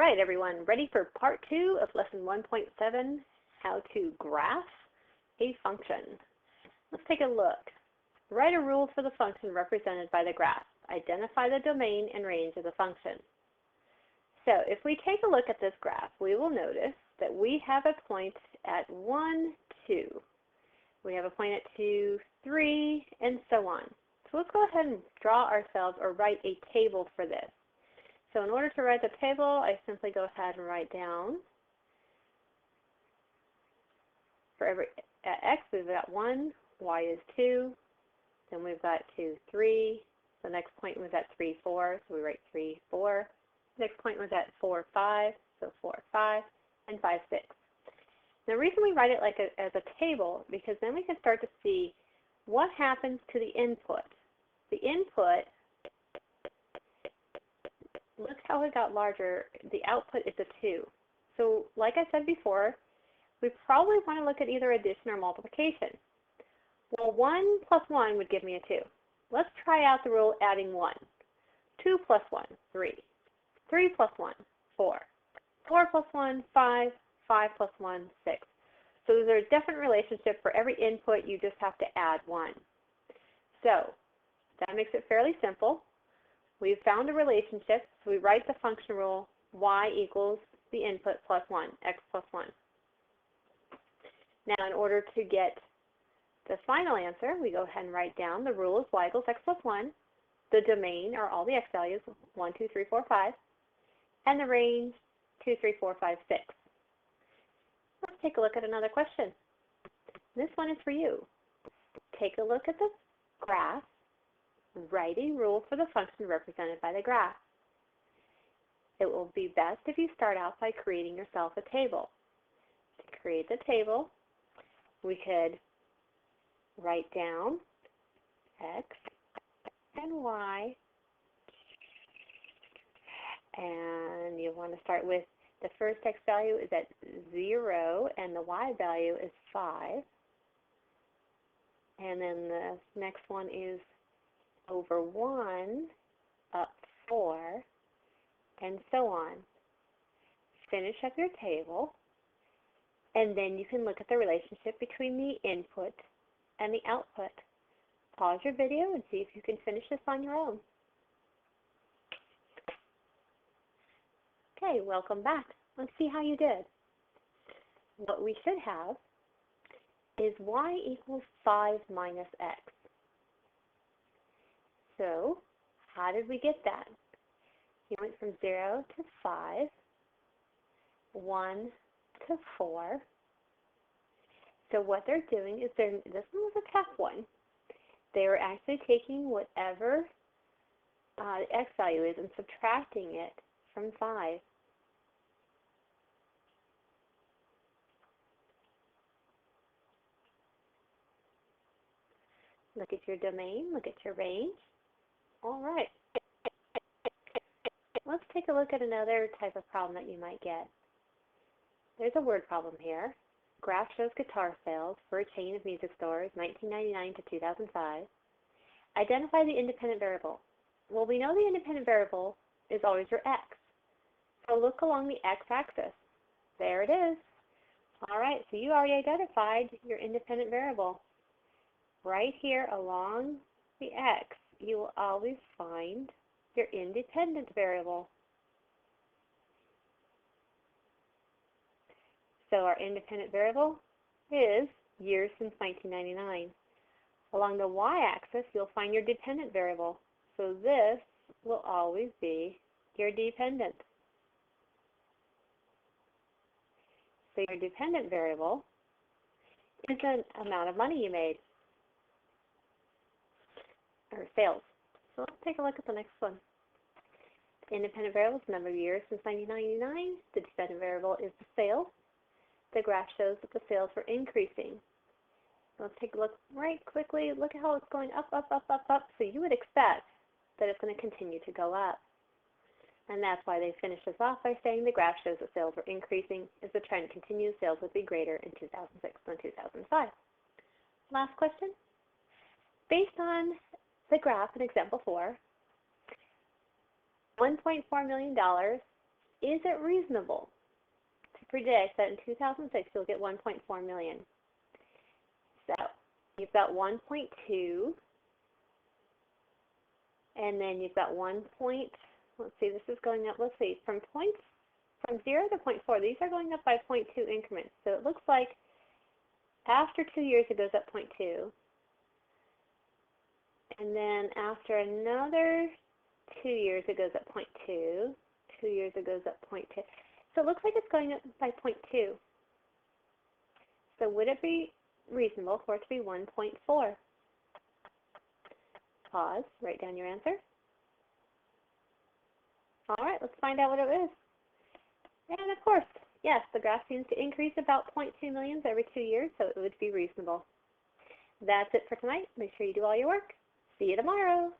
right, everyone, ready for part 2 of lesson 1.7, how to graph a function. Let's take a look. Write a rule for the function represented by the graph. Identify the domain and range of the function. So if we take a look at this graph, we will notice that we have a point at 1, 2. We have a point at 2, 3, and so on. So let's go ahead and draw ourselves or write a table for this. So in order to write the table, I simply go ahead and write down for every x, we've got 1, y is 2, then we've got 2, 3. The next point was at 3, 4, so we write 3, 4. Next point was at 4, 5, so 4, 5, and 5, 6. The reason we write it like as a table, because then we can start to see what happens to the input. The input, look how it got larger. The output is a 2. So like I said before, we probably want to look at either addition or multiplication. Well, 1 plus 1 would give me a 2. Let's try out the rule adding 1. 2 plus 1, 3. 3 plus 1, 4. 4 plus 1, 5. 5 plus 1, 6. So there's a definite relationship for every input. You just have to add 1. So that makes it fairly simple. We've found a relationship, so we write the function rule y equals the input plus 1, x plus 1. Now, in order to get the final answer, we go ahead and write down the rule is y equals x plus 1. The domain are all the x values, 1, 2, 3, 4, 5. And the range, 2, 3, 4, 5, 6. Let's take a look at another question. This one is for you. Take a look at the graph. Write a rule for the function represented by the graph. It will be best if you start out by creating yourself a table. To create the table, we could write down x and y, and you want to start with the first x value is at 0 and the y value is 5, and then the next one is over 1 up 4, and so on. Finish up your table, and then you can look at the relationship between the input and the output. Pause your video and see if you can finish this on your own. Okay, welcome back. Let's see how you did. What we should have is y equals 5 minus x. So, how did we get that? You went from 0 to 5, 1 to 4. So what they're doing is this one was a tough one. They were actually taking whatever the x value is and subtracting it from 5. Look at your domain, look at your range. All right. Let's take a look at another type of problem that you might get. There's a word problem here. Graph shows guitar sales for a chain of music stores, 1999 to 2005. Identify the independent variable. Well, we know the independent variable is always your x. So look along the x-axis. There it is. All right, so you already identified your independent variable. Right here along the x, you will always find your independent variable. So our independent variable is years since 1999. Along the y-axis, you'll find your dependent variable. So this will always be your dependent. So your dependent variable is the amount of money you made, or sales. So let's take a look at the next one. The independent variable is the number of years since 1999. The dependent variable is the sales. The graph shows that the sales were increasing. Let's take a look right quickly. Look at how it's going up, up, up, up, up. So you would expect that it's going to continue to go up. And that's why they finished this off by saying the graph shows that sales were increasing. As the trend continues, sales would be greater in 2006 than 2005. Last question. Based on the graph in example 4, $1.4 million is it reasonable to predict that in 2006 you'll get 1.4 million? So you've got 1.2, and then you've got 1 point, let's see, this is going up, let's see, from 0 to 0.4, these are going up by 0.2 increments. So it looks like after 2 years it goes up 0.2, and then after another 2 years it goes up 0.2, 2 years it goes up 0.2. So it looks like it's going up by 0.2. So would it be reasonable for it to be 1.4? Pause, write down your answer. All right, let's find out what it is. And of course, yes, the graph seems to increase about 0.2 millions every 2 years, so it would be reasonable. That's it for tonight. Make sure you do all your work. See you tomorrow.